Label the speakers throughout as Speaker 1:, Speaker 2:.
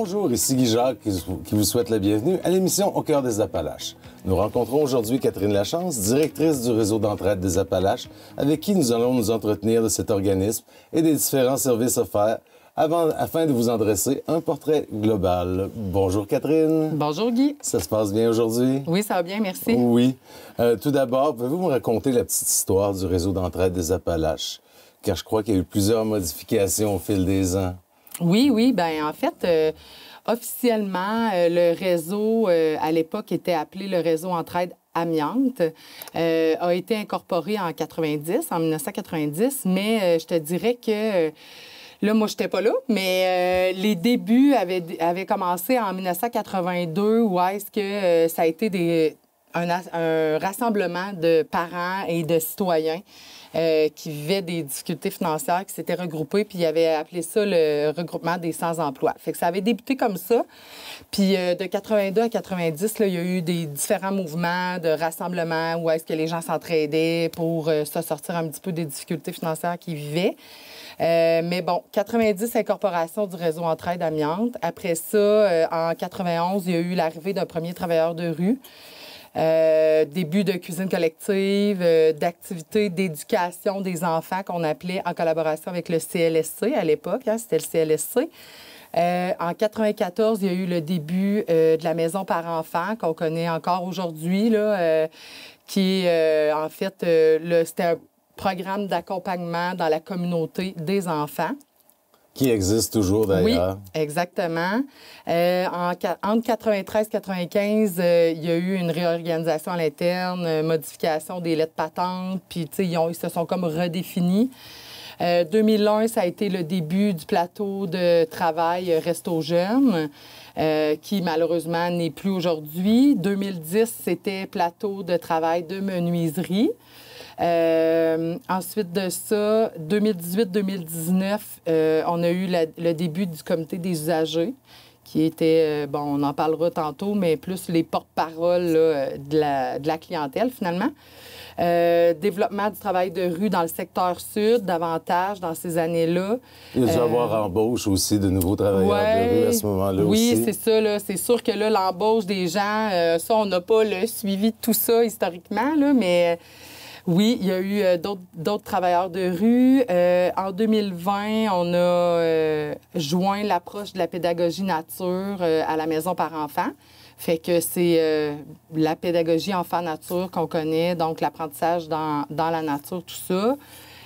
Speaker 1: Bonjour, ici Guy Jacques qui vous souhaite la bienvenue à l'émission Au cœur des Appalaches. Nous rencontrons aujourd'hui Catherine Lachance, directrice du réseau d'entraide des Appalaches, avec qui nous allons nous entretenir de cet organisme et des différents services offerts afin de vous en dresser un portrait global. Bonjour Catherine.
Speaker 2: Bonjour Guy.
Speaker 1: Ça se passe bien aujourd'hui?
Speaker 2: Oui, ça va bien, merci.
Speaker 1: Oui. Tout d'abord, pouvez-vous me raconter la petite histoire du réseau d'entraide des Appalaches? Car je crois qu'il y a eu plusieurs modifications au fil des ans.
Speaker 2: Oui. Bien, en fait, officiellement, le réseau, à l'époque, était appelé le réseau Entraide Amiante, a été incorporé en 1990, mais je te dirais que... Là, moi, je n'étais pas là, mais les débuts avaient commencé en 1982, où est-ce que ça a été un rassemblement de parents et de citoyens qui vivaient des difficultés financières, qui s'étaient regroupés, puis ils avaient appelé ça le regroupement des sans-emploi. Fait que ça avait débuté comme ça. Puis de 82 à 90, là, il y a eu des différents mouvements de rassemblement où est-ce que les gens s'entraidaient pour se sortir un petit peu des difficultés financières qu'ils vivaient. Mais bon, 90, incorporation du réseau Entraide Amiante. Après ça, en 91, il y a eu l'arrivée d'un premier travailleur de rue. Début de cuisine collective, d'activités d'éducation des enfants qu'on appelait en collaboration avec le CLSC à l'époque. Hein, c'était le CLSC. En 94, il y a eu le début de la maison par enfant qu'on connaît encore aujourd'hui, là, qui est en fait, c'était un programme d'accompagnement dans la communauté des enfants.
Speaker 1: Qui existe toujours, d'ailleurs.
Speaker 2: Oui, exactement. Entre 93 et 95, il y a eu une réorganisation à l'interne, modification des lettres patentes, puis ils se sont comme redéfinis. 2001, ça a été le début du plateau de travail Resto Jeunes, qui malheureusement n'est plus aujourd'hui. 2010, c'était plateau de travail de menuiserie. Ensuite de ça, 2018-2019, on a eu le début du comité des usagers, qui était, on en parlera tantôt, mais plus les porte-paroles de la clientèle, finalement. Développement du travail de rue dans le secteur sud, davantage dans ces années-là.
Speaker 1: Il y a dû avoir embauche aussi de nouveaux travailleurs de rue à ce moment-là aussi.
Speaker 2: Oui, c'est ça. Là. C'est sûr que là, l'embauche des gens, ça, on n'a pas le suivi de tout ça historiquement, là, mais... Oui, il y a eu d'autres travailleurs de rue. En 2020, on a joint l'approche de la pédagogie nature à la maison par enfant. Fait que c'est la pédagogie enfant-nature qu'on connaît, donc l'apprentissage dans la nature, tout ça.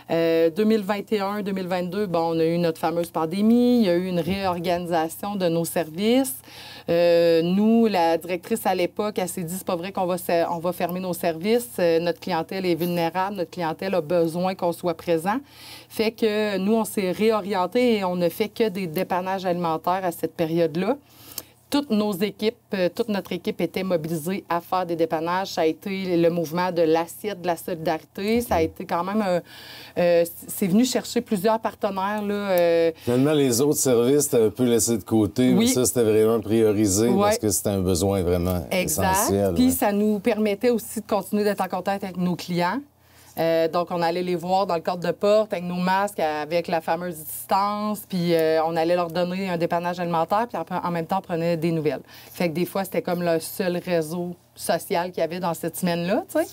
Speaker 2: 2021-2022, on a eu notre fameuse pandémie. Il y a eu une réorganisation de nos services. Nous, la directrice à l'époque, elle s'est dit, c'est pas vrai qu'on va fermer nos services. Notre clientèle est vulnérable. Notre clientèle a besoin qu'on soit présent. Fait que nous, on s'est réorienté et on ne fait que des dépannages alimentaires à cette période-là. Toute notre équipe était mobilisée à faire des dépannages. Ça a été le mouvement de l'assiette de la solidarité. Ça a été quand même... c'est venu chercher plusieurs partenaires. Là,
Speaker 1: Finalement, les autres services, c'était un peu laissé de côté.
Speaker 2: Oui.
Speaker 1: Mais ça, c'était vraiment priorisé parce que c'était un besoin vraiment essentiel.
Speaker 2: Puis ça nous permettait aussi de continuer d'être en contact avec nos clients. Donc, on allait les voir dans le cadre de porte avec nos masques, avec la fameuse distance, puis on allait leur donner un dépannage alimentaire, puis en même temps, on prenait des nouvelles. Fait que des fois, c'était comme le seul réseau social qu'il y avait dans cette semaine-là, tu sais.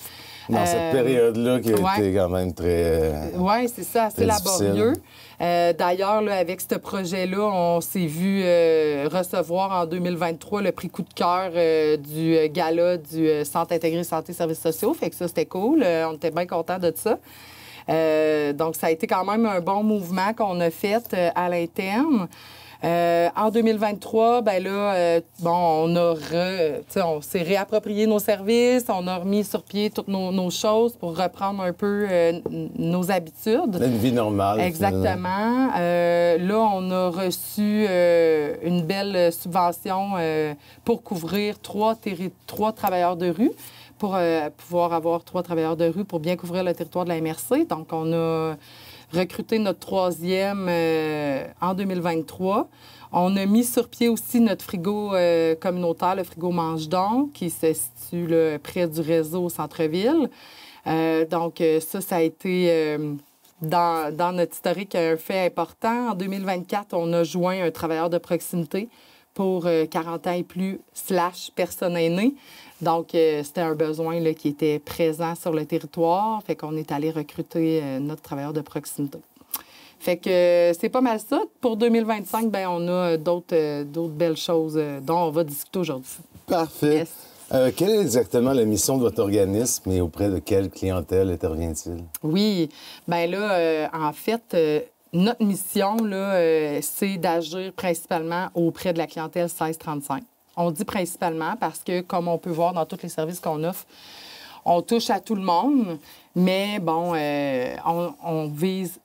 Speaker 1: Dans cette période-là qui a été quand même très...
Speaker 2: Oui, c'est ça, assez laborieux. D'ailleurs, là, avec ce projet-là, on s'est vu recevoir en 2023 le prix coup de cœur du gala du Centre intégré santé et services sociaux. Fait que ça, c'était cool. On était bien contents de ça. Donc, ça a été quand même un bon mouvement qu'on a fait à l'interne. En 2023, on s'est réapproprié nos services, on a remis sur pied toutes nos choses pour reprendre un peu nos habitudes.
Speaker 1: Une vie normale.
Speaker 2: Exactement. Là, on a reçu une belle subvention pour couvrir trois travailleurs de rue, pour pouvoir avoir 3 travailleurs de rue pour bien couvrir le territoire de la MRC. Donc, on a recruté notre 3e en 2023. On a mis sur pied aussi notre frigo communautaire, le frigo Mange-Donc, qui se situe là, près du réseau au centre-ville. Donc, ça a été, dans notre historique, un fait important. En 2024, on a joint un travailleur de proximité pour 40 ans et plus / personnes aînées. Donc, c'était un besoin là, qui était présent sur le territoire. Fait qu'on est allé recruter notre travailleur de proximité. Fait que c'est pas mal ça. Pour 2025, bien, on a d'autres belles choses dont on va discuter aujourd'hui.
Speaker 1: Parfait.
Speaker 2: Yes.
Speaker 1: Quelle est exactement la mission de votre organisme et auprès de quelle clientèle intervient-il?
Speaker 2: Oui. Bien là, en fait, notre mission, là, c'est d'agir principalement auprès de la clientèle 16-35. On dit principalement parce que, comme on peut voir dans tous les services qu'on offre, on touche à tout le monde, mais bon, on vise...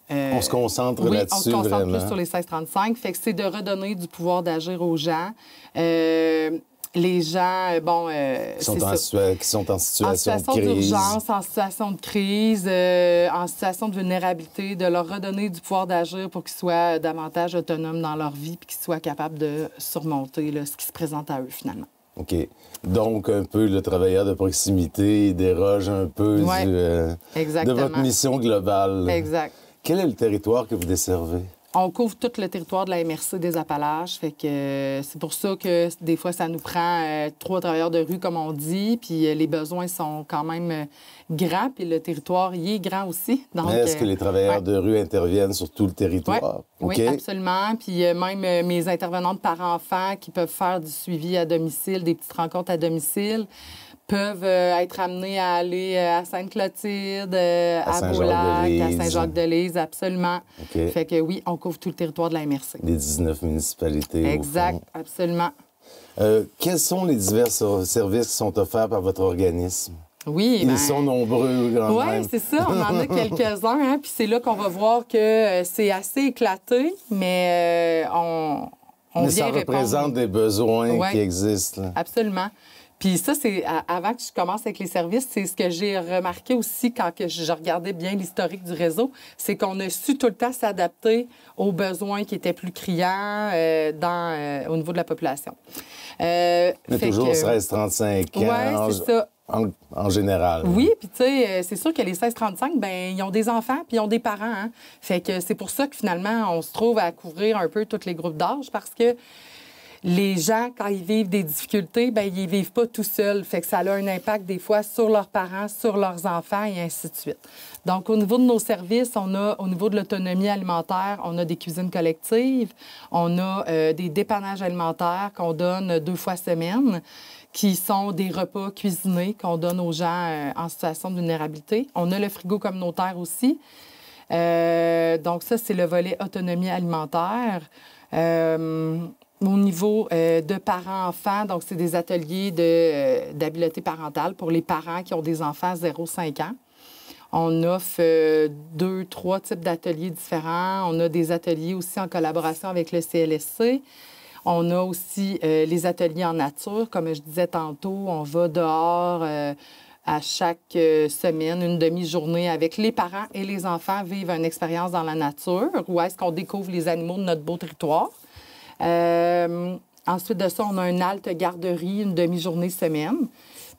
Speaker 1: on se concentre là-dessus,
Speaker 2: on se concentre
Speaker 1: vraiment.
Speaker 2: plus sur les 16-35. Fait que c'est de redonner du pouvoir d'agir aux gens. Les gens, bon,
Speaker 1: qui sont en situation de crise.
Speaker 2: d'urgence, en situation de crise, en situation de vulnérabilité, de leur redonner du pouvoir d'agir pour qu'ils soient davantage autonomes dans leur vie puis qu'ils soient capables de surmonter là, ce qui se présente à eux, finalement.
Speaker 1: OK. Donc, un peu le travailleur de proximité, il déroge un peu de votre mission globale.
Speaker 2: Exact.
Speaker 1: Quel est le territoire que vous desservez?
Speaker 2: On couvre tout le territoire de la MRC des Appalaches. Fait que c'est pour ça que des fois, ça nous prend 3 travailleurs de rue, comme on dit. Puis les besoins sont quand même grands. Puis le territoire, il est grand aussi. Donc,
Speaker 1: est-ce que les travailleurs de rue interviennent sur tout le territoire?
Speaker 2: Oui,
Speaker 1: OK.
Speaker 2: absolument. Puis même mes intervenantes par enfants qui peuvent faire du suivi à domicile, des petites rencontres à domicile, peuvent être amenés à aller à Sainte-Clotilde, à Beaulac, à Saint-Jacques-de-Lys, absolument.
Speaker 1: Okay.
Speaker 2: Fait que oui, on couvre tout le territoire de la MRC.
Speaker 1: Des 19 municipalités,
Speaker 2: exact,
Speaker 1: au fond.
Speaker 2: Absolument.
Speaker 1: Quels sont les divers services qui sont offerts par votre organisme?
Speaker 2: Oui,
Speaker 1: Ils sont nombreux, quand même.
Speaker 2: Oui, c'est ça. On en a quelques-uns. Hein? Puis c'est là qu'on va voir que c'est assez éclaté, mais on
Speaker 1: mais
Speaker 2: vient
Speaker 1: ça représente des besoins qui existent. Là.
Speaker 2: Absolument. Puis ça, c'est avant que je commence avec les services, c'est ce que j'ai remarqué aussi quand que je regardais bien l'historique du réseau, c'est qu'on a su tout le temps s'adapter aux besoins qui étaient plus criants au niveau de la population.
Speaker 1: Mais toujours 16-35 ans.
Speaker 2: Oui, c'est ça.
Speaker 1: En général.
Speaker 2: Oui, puis tu sais, c'est sûr que les 16-35, bien, ils ont des enfants puis ils ont des parents. Hein? Fait que c'est pour ça que finalement, on se trouve à couvrir un peu tous les groupes d'âge parce que les gens, quand ils vivent des difficultés, bien, ils ne vivent pas tout seuls. Fait que ça a un impact des fois sur leurs parents, sur leurs enfants et ainsi de suite. Donc, au niveau de nos services, on a, au niveau de l'autonomie alimentaire, on a des cuisines collectives, on a des dépannages alimentaires qu'on donne 2 fois semaine, qui sont des repas cuisinés qu'on donne aux gens en situation de vulnérabilité. On a le frigo communautaire aussi. Donc, ça, c'est le volet autonomie alimentaire. Au niveau de parents-enfants, donc c'est des ateliers d'habileté parentale pour les parents qui ont des enfants 0-5 ans. On offre 2-3 types d'ateliers différents. On a des ateliers aussi en collaboration avec le CLSC. On a aussi les ateliers en nature. Comme je disais tantôt, on va dehors à chaque semaine, une demi-journée avec les parents et les enfants vivent une expérience dans la nature où est-ce qu'on découvre les animaux de notre beau territoire. Ensuite de ça, on a une halte garderie, une demi-journée semaine.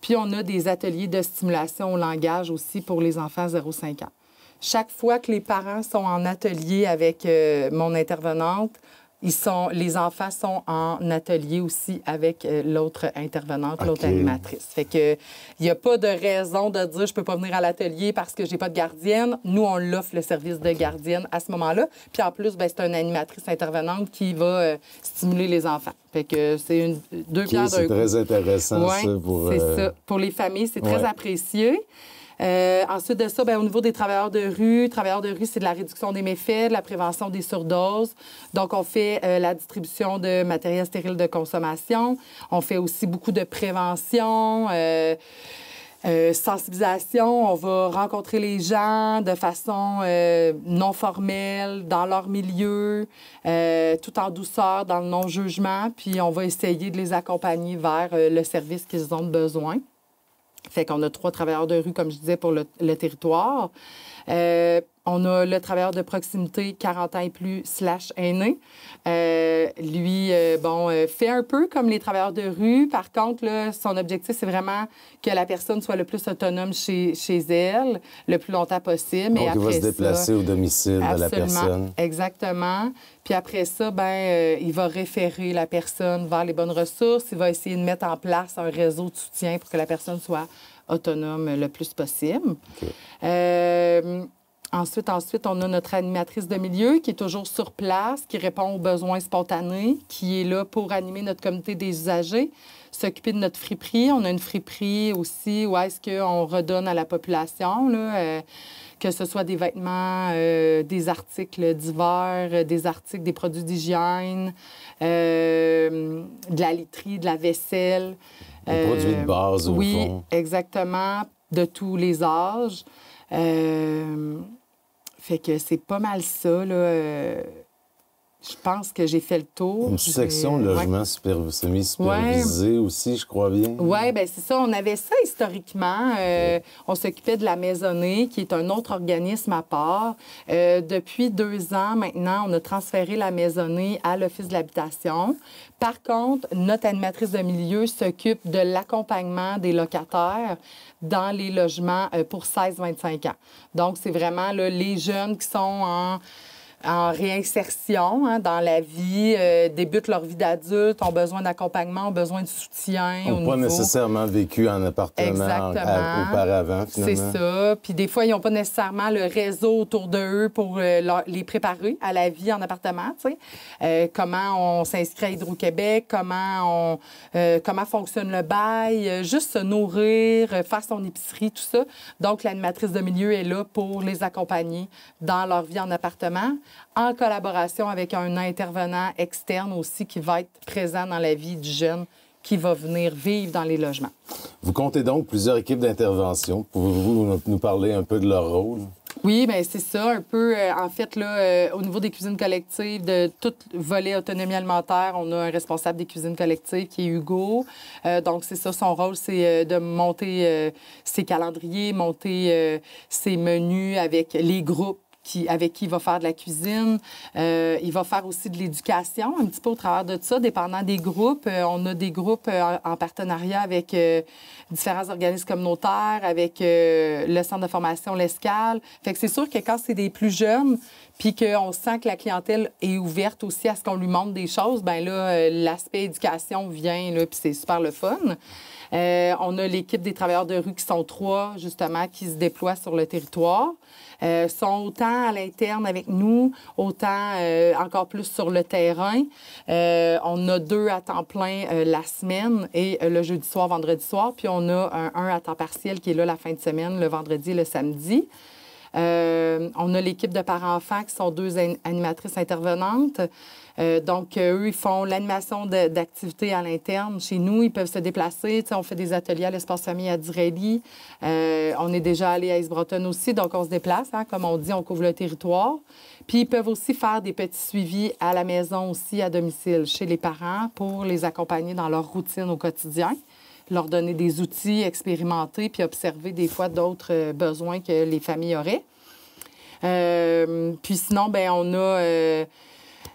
Speaker 2: Puis, on a des ateliers de stimulation au langage aussi pour les enfants 0-5 ans. Chaque fois que les parents sont en atelier avec mon intervenante, les enfants sont en atelier aussi avec l'autre intervenante, l'autre animatrice. Fait que il n'y a pas de raison de dire je peux pas venir à l'atelier parce que j'ai pas de gardienne. Nous, on l'offre le service de gardienne à ce moment-là. Puis en plus, bien, c'est une animatrice intervenante qui va stimuler les enfants. Fait que c'est deux pierres d'un coup.
Speaker 1: C'est très intéressant, ça.
Speaker 2: C'est ça. Pour les familles, c'est très apprécié. Ensuite de ça, bien, au niveau des travailleurs de rue, c'est de la réduction des méfaits, de la prévention des surdoses. Donc, on fait la distribution de matériel stérile de consommation. On fait aussi beaucoup de prévention, sensibilisation. On va rencontrer les gens de façon non formelle, dans leur milieu, tout en douceur, dans le non-jugement. Puis, on va essayer de les accompagner vers le service qu'ils ont besoin. Fait qu'on a 3 travailleurs de rue, comme je disais, pour le territoire. On a le travailleur de proximité 40 ans et plus / aîné. Lui, fait un peu comme les travailleurs de rue. Par contre, là, son objectif, c'est vraiment que la personne soit le plus autonome chez elle, le plus longtemps possible.
Speaker 1: Donc,
Speaker 2: Et
Speaker 1: il va
Speaker 2: après
Speaker 1: se déplacer au domicile de la personne.
Speaker 2: Exactement. Puis après ça, il va référer la personne vers les bonnes ressources. Il va essayer de mettre en place un réseau de soutien pour que la personne soit autonome le plus possible. Okay. Ensuite, on a notre animatrice de milieu qui est toujours sur place, qui répond aux besoins spontanés, qui est là pour animer notre comité des usagers, s'occuper de notre friperie. On a une friperie aussi où est-ce qu'on redonne à la population, là, que ce soit des vêtements, des articles divers, des produits d'hygiène, de la literie, de la vaisselle.
Speaker 1: Des produits de base, au fond.
Speaker 2: Oui, exactement, de tous les âges. Fait que c'est pas mal ça, là. Je pense que j'ai fait le tour.
Speaker 1: Une section logement semi-supervisé aussi, je crois bien.
Speaker 2: Oui, bien c'est ça. On avait ça historiquement. On s'occupait de la maisonnée, qui est un autre organisme à part. Depuis 2 ans maintenant, on a transféré la maisonnée à l'Office de l'habitation. Par contre, notre animatrice de milieu s'occupe de l'accompagnement des locataires dans les logements pour 16-25 ans. Donc, c'est vraiment là, les jeunes qui sont en réinsertion dans la vie, débutent leur vie d'adulte, ont besoin d'accompagnement, ont besoin de soutien.
Speaker 1: Ils n'ont pas nécessairement vécu en appartement auparavant, finalement.
Speaker 2: C'est ça. Puis des fois, ils n'ont pas nécessairement le réseau autour d'eux pour les préparer à la vie en appartement. Tu sais. Comment on s'inscrit à Hydro-Québec, comment fonctionne le bail, juste se nourrir, faire son épicerie, tout ça. Donc, l'animatrice de milieu est là pour les accompagner dans leur vie en appartement, en collaboration avec un intervenant externe aussi qui va être présent dans la vie du jeune qui va venir vivre dans les logements.
Speaker 1: Vous comptez donc plusieurs équipes d'intervention. Pouvez-vous nous parler un peu de leur rôle?
Speaker 2: Oui, bien c'est ça, un peu. En fait, là, au niveau des cuisines collectives, de tout volet autonomie alimentaire, on a un responsable des cuisines collectives qui est Hugo. Donc, c'est ça, son rôle, c'est de monter ses calendriers, monter ses menus avec les groupes avec qui il va faire de la cuisine. Il va faire aussi de l'éducation, un petit peu au travers de ça, dépendant des groupes. On a des groupes en partenariat avec différents organismes communautaires, avec le centre de formation L'Escale. Fait que c'est sûr que quand c'est des plus jeunes, puis qu'on sent que la clientèle est ouverte aussi à ce qu'on lui montre des choses, bien là, l'aspect éducation vient, là, puis c'est super le fun. On a l'équipe des travailleurs de rue qui sont 3, justement, qui se déploient sur le territoire. Sont autant à l'interne avec nous, autant encore plus sur le terrain. On a 2 à temps plein la semaine et le jeudi soir, vendredi soir. Puis on a un à temps partiel qui est là la fin de semaine, le vendredi et le samedi. On a l'équipe de parents-enfants qui sont 2 animatrices intervenantes. Donc, eux, ils font l'animation d'activités à l'interne. Chez nous, ils peuvent se déplacer. T'sais, on fait des ateliers à l'Espace Famille à Disraeli. On est déjà allé à East-Broughton aussi, donc on se déplace. Hein, comme on dit, on couvre le territoire. Puis, ils peuvent aussi faire des petits suivis à la maison aussi, à domicile, chez les parents, pour les accompagner dans leur routine au quotidien, leur donner des outils, expérimenter, puis observer des fois d'autres besoins que les familles auraient. Puis sinon, bien, on a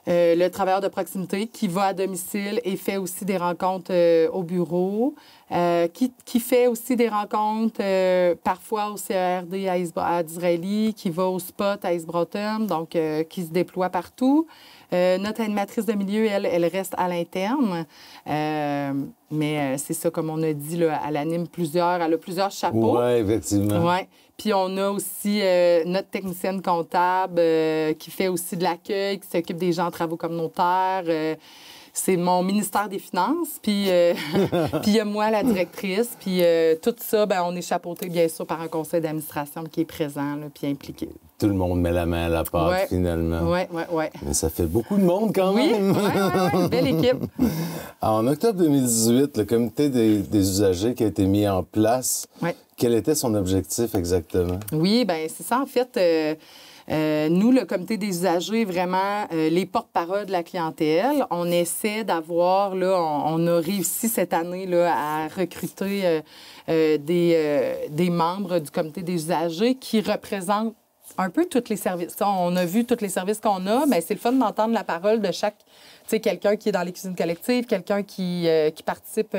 Speaker 2: le travailleur de proximité qui va à domicile et fait aussi des rencontres au bureau, qui fait aussi des rencontres parfois au CERD à Disraeli, qui va au spot à East-Broughton, donc qui se déploie partout. Notre animatrice de milieu, elle reste à l'interne. Mais c'est ça, comme on a dit, là, elle a plusieurs chapeaux.
Speaker 1: Oui, effectivement.
Speaker 2: Oui. Puis on a aussi notre technicienne comptable qui fait aussi de l'accueil, qui s'occupe des gens en travaux communautaires. C'est mon ministère des Finances. Puis il y a moi, la directrice. Puis tout ça, bien, on est chapeauté, bien sûr, par un conseil d'administration qui est présent là, puis impliqué.
Speaker 1: Tout le monde met la main à la pâte, finalement.
Speaker 2: Oui.
Speaker 1: Mais ça fait beaucoup de monde quand même.
Speaker 2: Oui, belle équipe.
Speaker 1: En octobre 2018, le comité des usagers qui a été mis en place, quel était son objectif exactement? Oui, bien, c'est ça. En fait, nous, le comité des usagers, vraiment, les porte-parole de la clientèle, on essaie d'avoir, là, on a réussi cette année là, à recruter des membres du comité des usagers qui représentent
Speaker 2: un peu tous les services. On a vu tous les services qu'on a, mais c'est le fun d'entendre la parole de chaque, quelqu'un qui est dans les cuisines collectives, quelqu'un qui participe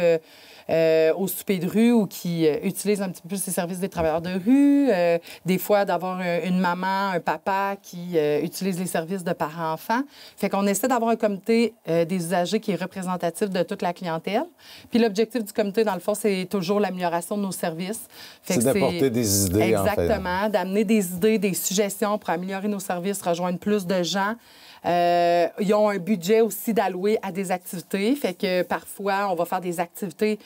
Speaker 2: au souper de rue ou qui utilise un petit peu plus les services des travailleurs de rue. Des fois, d'avoir une maman, un papa qui utilise les services de parents-enfants. Fait qu'on essaie d'avoir un comité des usagers qui est représentatif de toute la clientèle. Puis l'objectif du comité, dans le fond, c'est toujours l'amélioration de nos services.
Speaker 1: C'est d'apporter des idées,
Speaker 2: exactement,
Speaker 1: en fait.
Speaker 2: D'amener des idées, des suggestions pour améliorer nos services, rejoindre plus de gens. Ils ont un budget aussi d'allouer à des activités. Fait que parfois, on va faire des activités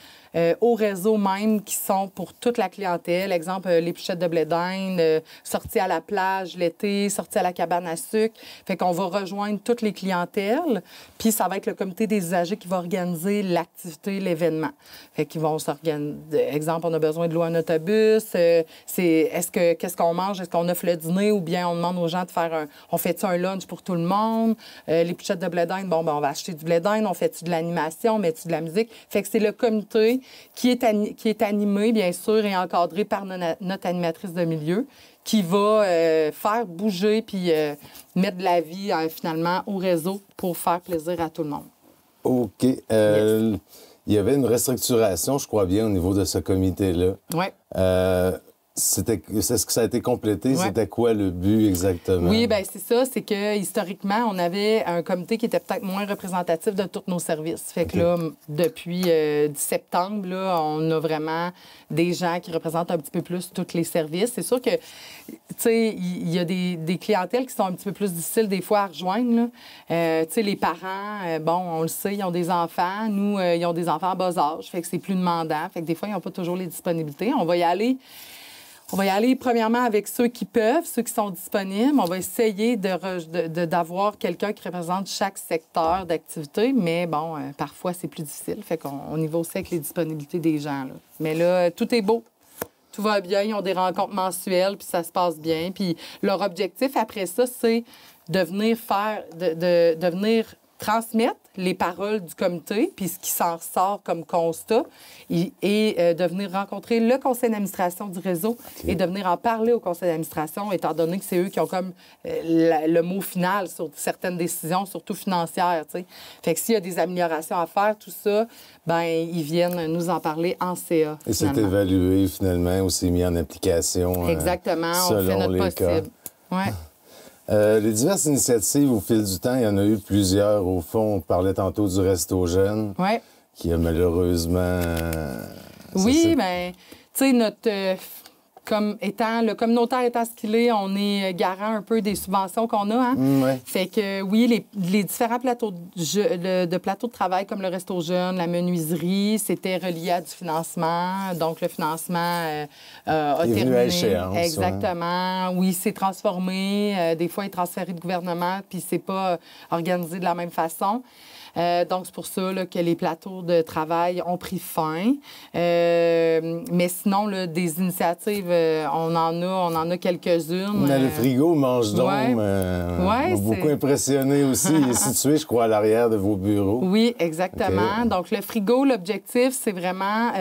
Speaker 2: au réseau même qui sont pour toute la clientèle. Exemple, l'épluchette de blé d'Inde, sortie à la plage l'été, sortie à la cabane à sucre. Fait qu'on va rejoindre toutes les clientèles. Puis ça va être le comité des usagers qui va organiser l'activité, l'événement. Fait qu'ils vont s'organiser. Exemple, on a besoin de louer un autobus. Qu'est-ce qu'on mange? Est-ce qu'on offre le dîner ou bien on demande aux gens de faire on fait-tu un lunch pour tout le monde? L'épluchette de blé d'Inde, on va acheter du blé d'Inde. On fait-tu de l'animation? On met-tu de la musique? Fait que c'est le comité qui est animé, bien sûr, et encadré par notre animatrice de milieu, qui va faire bouger puis mettre de la vie, finalement, au réseau pour faire plaisir à tout le monde.
Speaker 1: OK.
Speaker 2: Yes.
Speaker 1: Il y avait une restructuration, je crois bien, au niveau de ce comité-là.
Speaker 2: Oui.
Speaker 1: Est-ce que ça a été complété?
Speaker 2: Ouais.
Speaker 1: C'était quoi le but exactement?
Speaker 2: Oui, bien c'est ça. C'est que historiquement, on avait un comité qui était peut-être moins représentatif de tous nos services. Fait que là, depuis septembre, là, on a vraiment des gens qui représentent un petit peu plus tous les services. C'est sûr que, tu sais, il y a des clientèles qui sont un petit peu plus difficiles des fois à rejoindre. Tu sais, les parents, on le sait, ils ont des enfants. Nous, ils ont des enfants en bas âge. Fait que c'est plus demandant. Fait que des fois, ils n'ont pas toujours les disponibilités. On va y aller premièrement avec ceux qui peuvent, ceux qui sont disponibles. On va essayer d'avoir quelqu'un qui représente chaque secteur d'activité, mais bon, parfois, c'est plus difficile. Fait qu'on y va aussi avec les disponibilités des gens, là. Mais là, tout est beau. Tout va bien. Ils ont des rencontres mensuelles, puis ça se passe bien. Puis leur objectif, après ça, c'est de venir transmettre les paroles du comité, puis ce qui s'en ressort comme constat, et de venir rencontrer le conseil d'administration du réseau et de venir en parler au conseil d'administration, étant donné que c'est eux qui ont comme le mot final sur certaines décisions, surtout financières, tu sais. Fait que s'il y a des améliorations à faire, tout ça, ils viennent nous en parler en CA.
Speaker 1: Et c'est évalué, finalement, ou c'est mis en application.
Speaker 2: Exactement, on fait notre possible. Ouais.
Speaker 1: Les diverses initiatives au fil du temps, il y en a eu plusieurs. Au fond, on parlait tantôt du Resto Jeune, qui a malheureusement...
Speaker 2: oui, bien, tu sais, le communautaire étant ce qu'il est, on est garant un peu des subventions qu'on a. Hein?
Speaker 1: Ouais.
Speaker 2: Fait que, oui, les différents plateaux de plateaux de travail, comme le Resto Jeune, la menuiserie, c'était relié à du financement. Donc, le financement a terminé.
Speaker 1: À échéance,
Speaker 2: exactement. Ouais. Oui, c'est transformé. Des fois, il est transféré de gouvernement, puis c'est pas organisé de la même façon. Donc, c'est pour ça là, que les plateaux de travail ont pris fin. Mais sinon, là, des initiatives, on en a quelques-unes.
Speaker 1: Le frigo Mange Donc m'a beaucoup impressionné aussi. Il est situé, je crois, à l'arrière de vos bureaux.
Speaker 2: Oui, exactement.
Speaker 1: Okay.
Speaker 2: Donc, le frigo, l'objectif, c'est vraiment,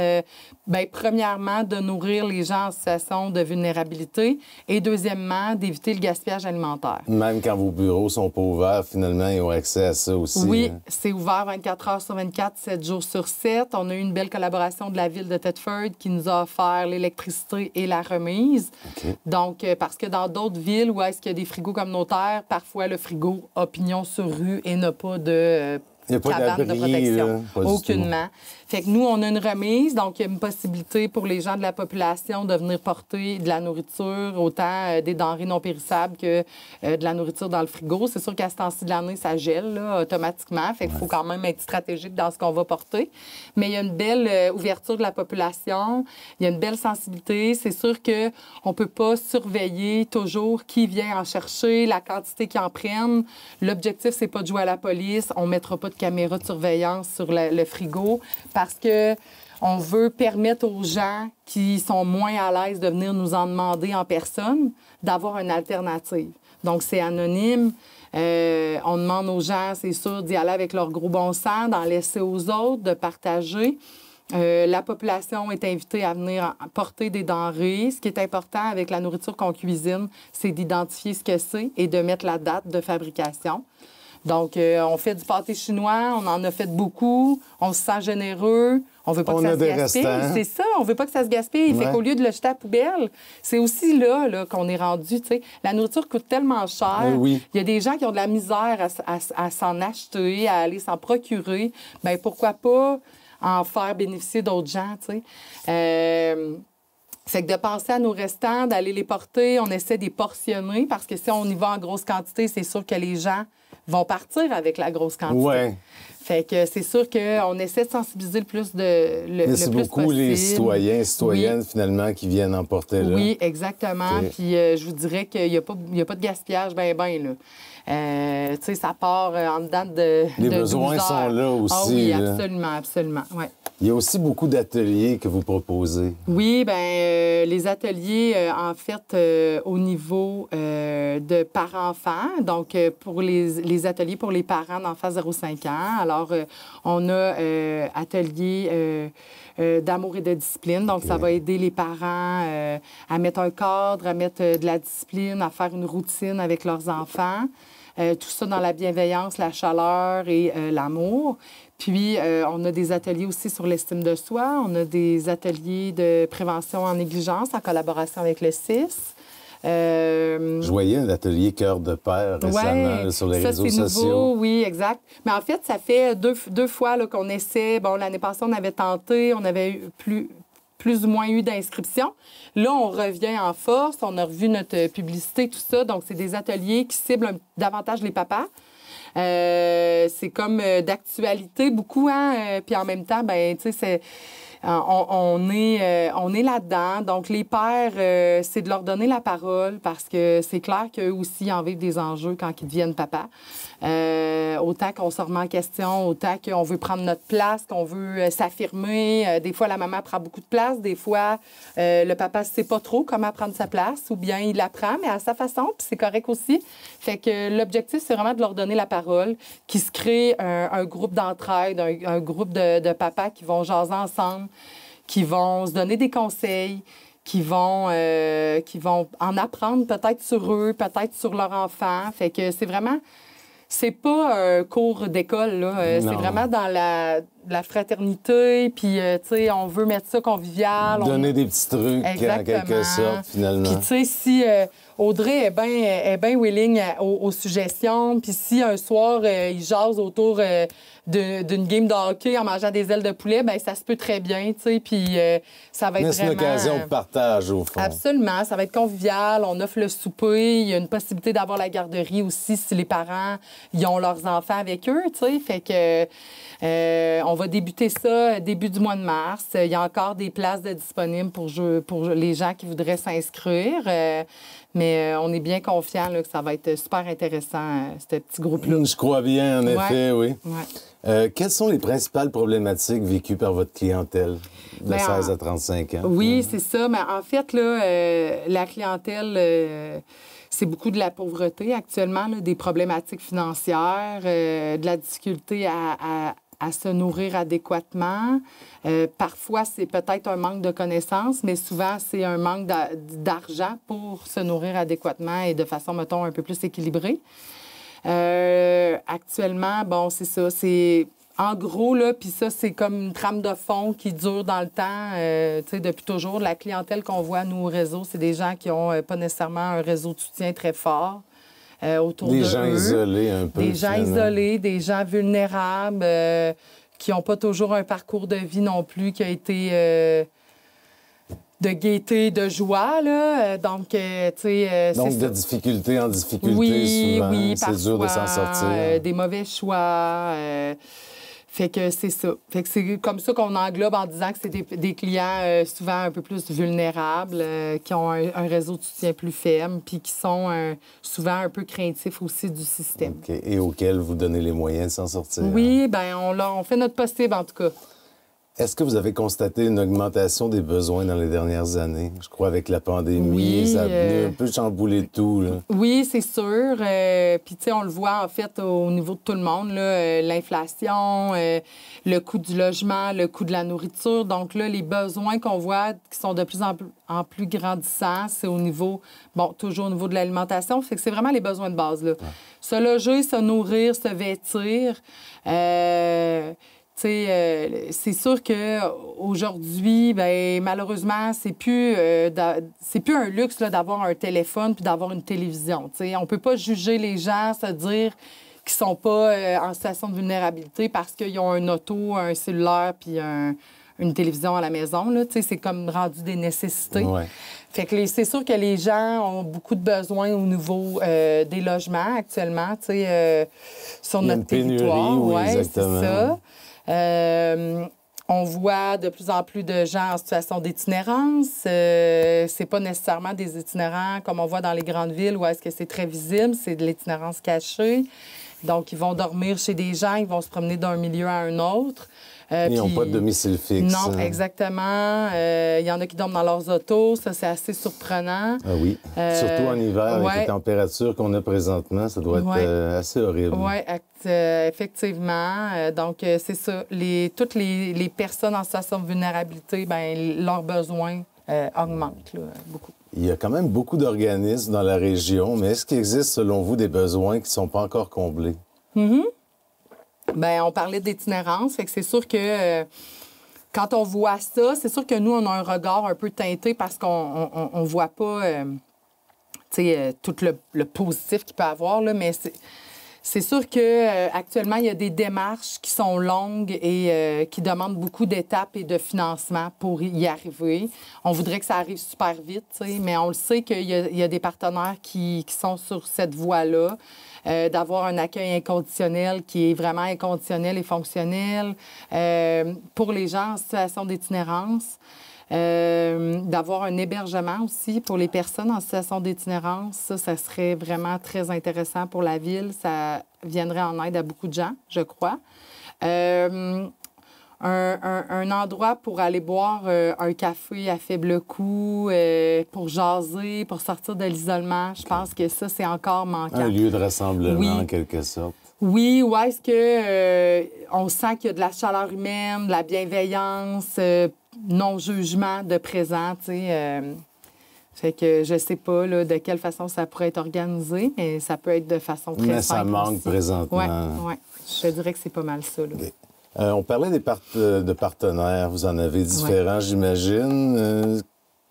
Speaker 2: premièrement, de nourrir les gens en situation de vulnérabilité et, deuxièmement, d'éviter le gaspillage alimentaire.
Speaker 1: Même quand vos bureaux sont pas ouverts, finalement, ils ont accès à ça aussi.
Speaker 2: Oui, c'est ouvert 24 heures sur 24, 7 jours sur 7. On a eu une belle collaboration de la ville de Thetford qui nous a offert l'électricité et la remise. Okay. Donc, parce que dans d'autres villes où est-ce qu'il y a des frigos communautaires, parfois le frigo a pignon sur rue et n'a pas de...
Speaker 1: Il n'y a pas d'abri,
Speaker 2: de protection.
Speaker 1: Là,
Speaker 2: aucunement. Fait que nous, on a une remise, donc il y a une possibilité pour les gens de la population de venir porter de la nourriture, autant des denrées non périssables que de la nourriture dans le frigo. C'est sûr qu'à ce temps-ci de l'année, ça gèle là, automatiquement. Fait qu'il faut quand même être stratégique dans ce qu'on va porter. Mais il y a une belle ouverture de la population, il y a une belle sensibilité. C'est sûr qu'on ne peut pas surveiller toujours qui vient en chercher, la quantité qu'ils en prennent. L'objectif, c'est pas de jouer à la police. On ne mettra pas de caméra de surveillance sur le frigo parce que on veut permettre aux gens qui sont moins à l'aise de venir nous en demander en personne d'avoir une alternative. Donc, c'est anonyme. On demande aux gens, c'est sûr, d'y aller avec leur gros bon sens, d'en laisser aux autres, de partager. La population est invitée à venir porter des denrées. Ce qui est important avec la nourriture qu'on cuisine, c'est d'identifier ce que c'est et de mettre la date de fabrication. Donc, on fait du pâté chinois, on en a fait beaucoup, on se sent généreux, on veut pas que ça se gaspille. C'est ça, on veut pas que ça se gaspille. Ouais. Fait qu'au lieu de le jeter à la poubelle, c'est aussi là qu'on est rendu, tu sais. La nourriture coûte tellement cher.
Speaker 1: Oui.
Speaker 2: Il y a des gens qui ont de la misère à s'en acheter, à aller s'en procurer. Bien, pourquoi pas en faire bénéficier d'autres gens, tu sais. Fait que de penser à nos restants, d'aller les porter, on essaie de les portionner parce que si on y va en grosse quantité, c'est sûr que les gens vont partir avec la grosse quantité.
Speaker 1: Ouais.
Speaker 2: Fait que c'est sûr qu'on essaie de sensibiliser le plus de le,
Speaker 1: mais c'est
Speaker 2: le plus
Speaker 1: beaucoup
Speaker 2: possible.
Speaker 1: Les citoyens et citoyennes, oui. Finalement, qui viennent emporter là.
Speaker 2: Oui, exactement. Okay. Puis je vous dirais qu'il n'y a pas de gaspillage ben là. Tu sais, ça part en dedans de
Speaker 1: les besoins sont là aussi.
Speaker 2: Ah oui,
Speaker 1: là.
Speaker 2: absolument, absolument, ouais.
Speaker 1: Il y a aussi beaucoup d'ateliers que vous proposez.
Speaker 2: Oui, bien, les ateliers, en fait, au niveau de parents-enfants, donc pour les ateliers pour les parents d'enfants 0-5 ans. Alors, on a atelier d'amour et de discipline. Donc, ça va aider les parents à mettre un cadre, à mettre de la discipline, à faire une routine avec leurs enfants. Tout ça dans la bienveillance, la chaleur et l'amour. Puis, on a des ateliers aussi sur l'estime de soi. On a des ateliers de prévention en négligence en collaboration avec le CIS.
Speaker 1: Je voyais un atelier Cœur de Père récemment sur les réseaux sociaux.
Speaker 2: Nouveau, oui, exact. Mais en fait, ça fait deux fois là, qu'on essaie. Bon, l'année passée, on avait tenté, on avait eu plus ou moins eu d'inscriptions. Là, on revient en force. On a revu notre publicité, tout ça. Donc, c'est des ateliers qui ciblent davantage les papas. C'est comme d'actualité beaucoup, hein? Puis en même temps, ben tu sais, on est là-dedans. Donc, les pères, c'est de leur donner la parole parce que c'est clair qu'eux aussi en vivent des enjeux quand ils deviennent papas. Autant qu'on se remet en question, autant qu'on veut prendre notre place, qu'on veut s'affirmer. Des fois, la maman prend beaucoup de place. Des fois, le papa ne sait pas trop comment prendre sa place ou bien il la prend, mais à sa façon, puis c'est correct aussi. Fait que l'objectif, c'est vraiment de leur donner la parole, qu'ils se créent un groupe d'entraide, un groupe de papas qui vont jaser ensemble, qui vont se donner des conseils, qui vont en apprendre peut-être sur eux, peut-être sur leur enfant. Fait que c'est vraiment... C'est pas un cours d'école, là. C'est vraiment dans la fraternité, puis, tu sais, on veut mettre ça convivial.
Speaker 1: Donner des petits trucs,
Speaker 2: exactement.
Speaker 1: En quelque sorte, finalement.
Speaker 2: Puis, tu sais, si Audrey est bien willing aux suggestions, puis si un soir, il jase autour d'une game de hockey en mangeant des ailes de poulet, bien, ça se peut très bien, tu sais, puis ça va être vraiment...
Speaker 1: C'est une occasion de partage, au fond.
Speaker 2: Absolument, ça va être convivial, on offre le souper, il y a une possibilité d'avoir la garderie aussi si les parents, ils ont leurs enfants avec eux, tu sais, fait que on va débuter ça début du mois de mars. Il y a encore des places disponibles pour les gens qui voudraient s'inscrire. Mais on est bien confiants que ça va être super intéressant, ce petit groupe-là.
Speaker 1: Je crois bien, en effet, oui.
Speaker 2: Ouais.
Speaker 1: Quelles sont les principales problématiques vécues par votre clientèle de 16 à 35 ans? Oui,
Speaker 2: c'est ça. Mais en fait, là, la clientèle... c'est beaucoup de la pauvreté actuellement, là, des problématiques financières, de la difficulté à se nourrir adéquatement. Parfois, c'est peut-être un manque de connaissances, mais souvent, c'est un manque d'argent pour se nourrir adéquatement et de façon, mettons, un peu plus équilibrée. Actuellement, bon, c'est ça. C'est en gros, là, puis ça, c'est comme une trame de fond qui dure dans le temps, tu sais, depuis toujours. La clientèle qu'on voit, nous, au réseau, c'est des gens qui n'ont pas nécessairement un réseau de soutien très fort. Autour
Speaker 1: des
Speaker 2: de
Speaker 1: gens
Speaker 2: eux.
Speaker 1: Isolés un peu.
Speaker 2: Des gens isolés, des gens vulnérables, qui n'ont pas toujours un parcours de vie non plus qui a été de gaieté, de joie, là. Donc, tu sais...
Speaker 1: Donc, de difficulté en difficulté, souvent.
Speaker 2: Oui,
Speaker 1: c'est dur de s'en sortir.
Speaker 2: Des mauvais choix... Fait que c'est ça. Fait que c'est comme ça qu'on englobe en disant que c'est des clients souvent un peu plus vulnérables, qui ont un réseau de soutien plus faible, puis qui sont souvent un peu craintifs aussi du système.
Speaker 1: OK. Et auxquels vous donnez les moyens de s'en sortir.
Speaker 2: Oui, bien, on fait notre possible, en tout cas.
Speaker 1: Est-ce que vous avez constaté une augmentation des besoins dans les dernières années? Je crois avec la pandémie,
Speaker 2: Oui,
Speaker 1: ça a venu un peu chambouler tout, là.
Speaker 2: Oui, c'est sûr. Puis, tu sais, on le voit, en fait, au niveau de tout le monde, là, l'inflation, le coût du logement, le coût de la nourriture. Donc, là, les besoins qu'on voit qui sont de plus en plus grandissants, c'est au niveau, bon, toujours au niveau de l'alimentation. Fait que c'est vraiment les besoins de base, là. Ouais. Se loger, se nourrir, se vêtir. C'est sûr qu'aujourd'hui, malheureusement, c'est plus un luxe là, d'avoir un téléphone puis d'avoir une télévision. T'sais. On peut pas juger les gens, se dire qu'ils sont pas en situation de vulnérabilité parce qu'ils ont un auto, un cellulaire puis une télévision à la maison. Là. C'est comme rendu des nécessités. Ouais. Fait que c'est sûr que les gens ont beaucoup de besoins au niveau des logements actuellement sur notre territoire.
Speaker 1: Oui,
Speaker 2: ouais,
Speaker 1: exactement.
Speaker 2: C'est ça. On voit de plus en plus de gens en situation d'itinérance. C'est pas nécessairement des itinérants comme on voit dans les grandes villes où est-ce que c'est très visible, c'est de l'itinérance cachée. Donc, ils vont dormir chez des gens, ils vont se promener d'un milieu à un autre.
Speaker 1: Ils n'ont pas de domicile fixe.
Speaker 2: Non, exactement. Il y en a qui dorment dans leurs autos. Ça, c'est assez surprenant.
Speaker 1: Ah oui. Surtout en hiver, avec les températures qu'on a présentement, ça doit être assez horrible.
Speaker 2: Oui, effectivement. Donc, c'est ça. Toutes les personnes en situation de vulnérabilité, leurs besoins augmentent là, beaucoup.
Speaker 1: Il y a quand même beaucoup d'organismes dans la région, mais est-ce qu'il existe, selon vous, des besoins qui ne sont pas encore comblés?
Speaker 2: Mm-hmm. Bien, on parlait d'itinérance, fait que c'est sûr que quand on voit ça, c'est sûr que nous, on a un regard un peu teinté parce qu'on ne voit pas tout le positif qu'il peut avoir, là, mais c'est sûr qu'actuellement, il y a des démarches qui sont longues et qui demandent beaucoup d'étapes et de financement pour y arriver. On voudrait que ça arrive super vite, mais on le sait qu'il y a des partenaires qui sont sur cette voie-là. D'avoir un accueil inconditionnel qui est vraiment inconditionnel et fonctionnel pour les gens en situation d'itinérance. D'avoir un hébergement aussi pour les personnes en situation d'itinérance. Ça serait vraiment très intéressant pour la ville. Ça viendrait en aide à beaucoup de gens, je crois. Un endroit pour aller boire un café à faible coût, pour jaser, pour sortir de l'isolement. Je pense que ça, c'est encore manquant. Un
Speaker 1: lieu de rassemblement, en quelque sorte.
Speaker 2: Oui, où est-ce que on sent qu'il y a de la chaleur humaine, de la bienveillance, non-jugement de présent, tu sais. Fait que je sais pas là, de quelle façon ça pourrait être organisé, mais ça peut être de façon très simple.
Speaker 1: Mais ça manque aussi. Présentement.
Speaker 2: Oui. Je dirais que c'est pas mal ça, là.
Speaker 1: Okay. On parlait de partenaires. Vous en avez différents, j'imagine.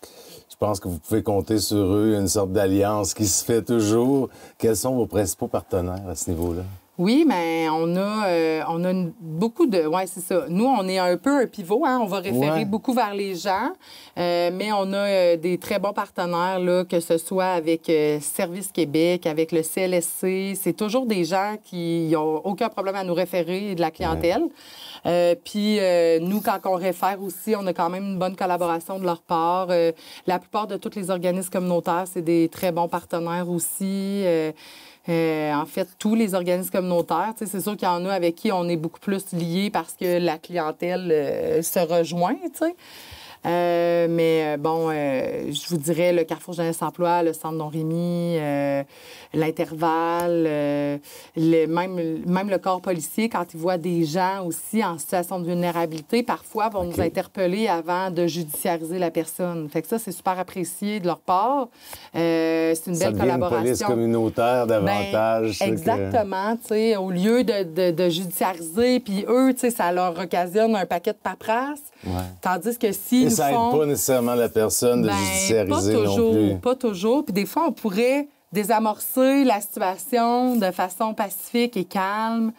Speaker 1: Je pense que vous pouvez compter sur eux, une sorte d'alliance qui se fait toujours. Quels sont vos principaux partenaires à ce niveau-là?
Speaker 2: Oui, mais on a beaucoup de... Oui, c'est ça. Nous, on est un peu un pivot, hein? On va référer beaucoup vers les gens, mais on a des très bons partenaires, là, que ce soit avec Service Québec, avec le CLSC. C'est toujours des gens qui n'ont aucun problème à nous référer de la clientèle. Puis nous, quand on réfère aussi, on a quand même une bonne collaboration de leur part. La plupart de tous les organismes communautaires, c'est des très bons partenaires aussi. En fait, tous les organismes communautaires, c'est sûr qu'il y en a avec qui on est beaucoup plus liés parce que la clientèle se rejoint, tu sais. Mais bon, je vous dirais le Carrefour Jeunesse Emploi, le Centre Don-Rémy, l'Intervalle, même le corps policier, quand ils voient des gens aussi en situation de vulnérabilité, parfois vont nous interpeller avant de judiciariser la personne. Fait que ça, c'est super apprécié de leur part. C'est une belle collaboration.
Speaker 1: Une police communautaire davantage.
Speaker 2: Exactement, tu sais, au lieu de judiciariser, puis eux, tu sais, ça leur occasionne un paquet de paperasse. Ouais. Tandis que si
Speaker 1: ça aide pas nécessairement la personne de judiciariser non plus.
Speaker 2: Pas toujours. Puis des fois, on pourrait désamorcer la situation de façon pacifique et calme.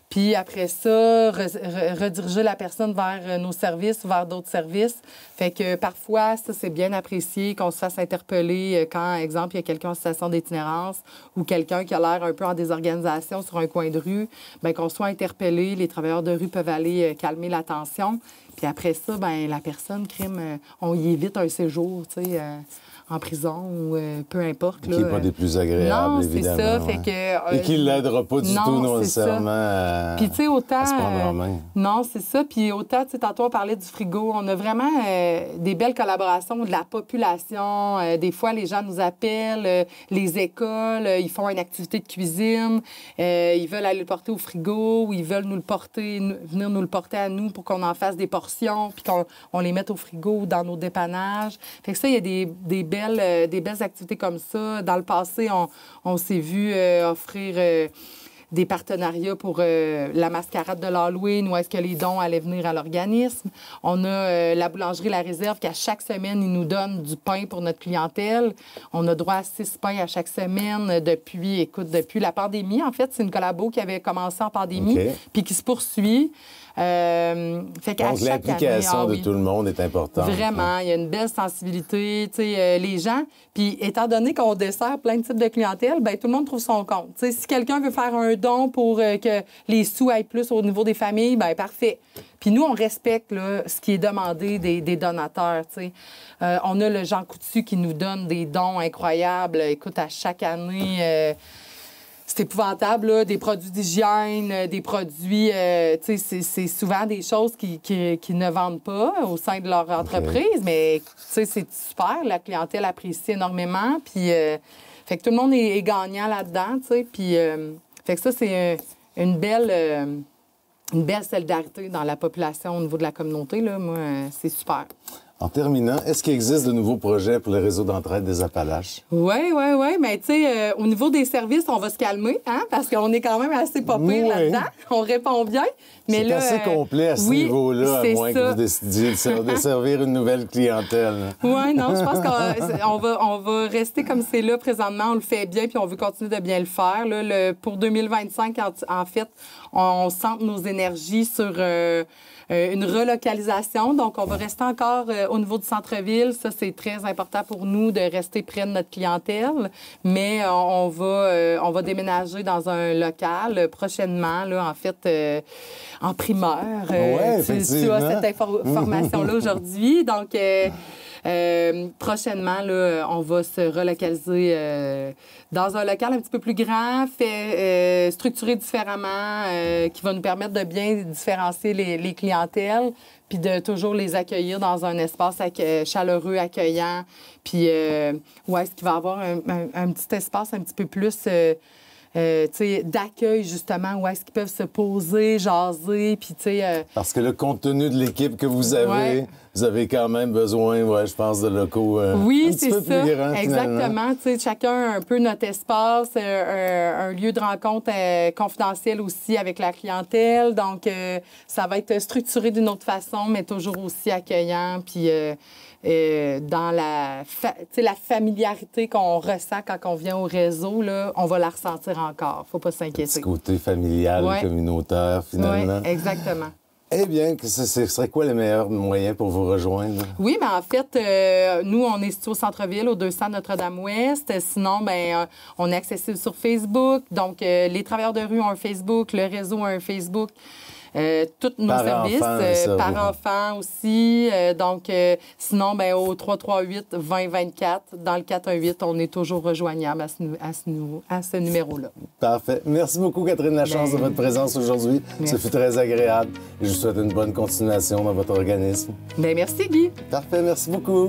Speaker 2: Puis après ça, rediriger la personne vers nos services ou vers d'autres services. Fait que parfois, ça, c'est bien apprécié qu'on se fasse interpeller quand, exemple, il y a quelqu'un en situation d'itinérance ou quelqu'un qui a l'air un peu en désorganisation sur un coin de rue, bien qu'on soit interpellé. Les travailleurs de rue peuvent aller calmer la tension. Puis après ça, ben la personne, on y évite un séjour, tu sais, en prison ou peu importe.
Speaker 1: Qui n'est pas des plus agréables, évidemment.
Speaker 2: Non, c'est ça. Fait que,
Speaker 1: et qui ne l'aidera pas du tout, non nécessairement, à se prendre en main.
Speaker 2: Non, c'est ça. Puis autant, tu sais, tantôt, on parlait du frigo. On a vraiment des belles collaborations de la population. Des fois, les gens nous appellent, les écoles, ils font une activité de cuisine, ils veulent aller le porter au frigo ou ils veulent nous le porter, venir nous le porter à nous pour qu'on en fasse des portions puis qu'on les mette au frigo ou dans nos dépannages. Fait que ça, il y a des belles activités comme ça. Dans le passé, on s'est vu offrir des partenariats pour la mascarade de l'Halloween, où est-ce que les dons allaient venir à l'organisme. On a la boulangerie La Réserve, qu'à chaque semaine, ils nous donnent du pain pour notre clientèle. On a droit à 6 pains à chaque semaine depuis la pandémie. En fait, c'est une collabo qui avait commencé en pandémie, puis qui se poursuit.
Speaker 1: Fait qu'à donc, l'implication de tout le monde est importante.
Speaker 2: Vraiment, il y a une belle sensibilité. Les gens, puis étant donné qu'on dessert plein de types de clientèle, bien, tout le monde trouve son compte. T'sais, si quelqu'un veut faire un don pour que les sous aillent plus au niveau des familles, bien, parfait. Puis nous, on respecte là, ce qui est demandé des donateurs. On a le Jean Coutu qui nous donne des dons incroyables. Écoute, à chaque année... c'est épouvantable, là, des produits d'hygiène, des produits... c'est souvent des choses qui ne vendent pas au sein de leur entreprise, mais c'est super. La clientèle apprécie énormément. Puis, fait que tout le monde est gagnant là-dedans, tu sais. Puis, fait que ça, c'est une belle solidarité dans la population au niveau de la communauté, là. Moi, c'est super.
Speaker 1: En terminant, est-ce qu'il existe de nouveaux projets pour le réseau d'entraide des Appalaches?
Speaker 2: Oui. Mais tu sais, au niveau des services, on va se calmer, hein, parce qu'on est quand même assez pas pire là-dedans. On répond bien. Mais
Speaker 1: c'est assez complet à ce niveau-là, à moins que vous décidiez de desservir une nouvelle clientèle.
Speaker 2: Oui, non, je pense qu'on va rester comme c'est là présentement. On le fait bien, puis on veut continuer de bien le faire. Là, pour 2025, en fait, on centre nos énergies sur... une relocalisation. Donc, on va rester encore au niveau du centre-ville. Ça, c'est très important pour nous de rester près de notre clientèle. Mais on va déménager dans un local prochainement, là, en fait, en primeur. Tu as cette information-là aujourd'hui. Donc, prochainement, là, on va se relocaliser dans un local un petit peu plus grand, structuré différemment, qui va nous permettre de bien différencier les clientèles, puis de toujours les accueillir dans un espace chaleureux, accueillant, puis où est-ce qu'il va y avoir un petit espace un petit peu plus... d'accueil, justement, où est-ce qu'ils peuvent se poser, jaser, puis
Speaker 1: Parce que le compte tenu de l'équipe que vous avez, vous avez quand même besoin, je pense, de locaux un petit peu plus grands,
Speaker 2: exactement. Chacun a un peu notre espace, un lieu de rencontre confidentiel aussi avec la clientèle. Donc, ça va être structuré d'une autre façon, mais toujours aussi accueillant, puis... dans la familiarité qu'on ressent quand on vient au réseau, là, on va la ressentir encore. Faut pas s'inquiéter.
Speaker 1: Ce côté familial, communautaire, finalement.
Speaker 2: Oui, exactement.
Speaker 1: Eh bien, ce serait quoi le meilleur moyen pour vous rejoindre?
Speaker 2: Oui, mais en fait, nous, on est situé au centre-ville, au 200 Notre-Dame-Ouest. Sinon, on est accessible sur Facebook. Donc, les travailleurs de rue ont un Facebook, le réseau a un Facebook. Tous nos services, par enfant aussi. Donc, sinon, au 338-2024, dans le 418, on est toujours rejoignable à ce numéro-là.
Speaker 1: Parfait. Merci beaucoup, Catherine Lachance, de votre présence aujourd'hui. Ce fut très agréable. Je vous souhaite une bonne continuation dans votre organisme.
Speaker 2: Merci, Guy.
Speaker 1: Parfait. Merci beaucoup.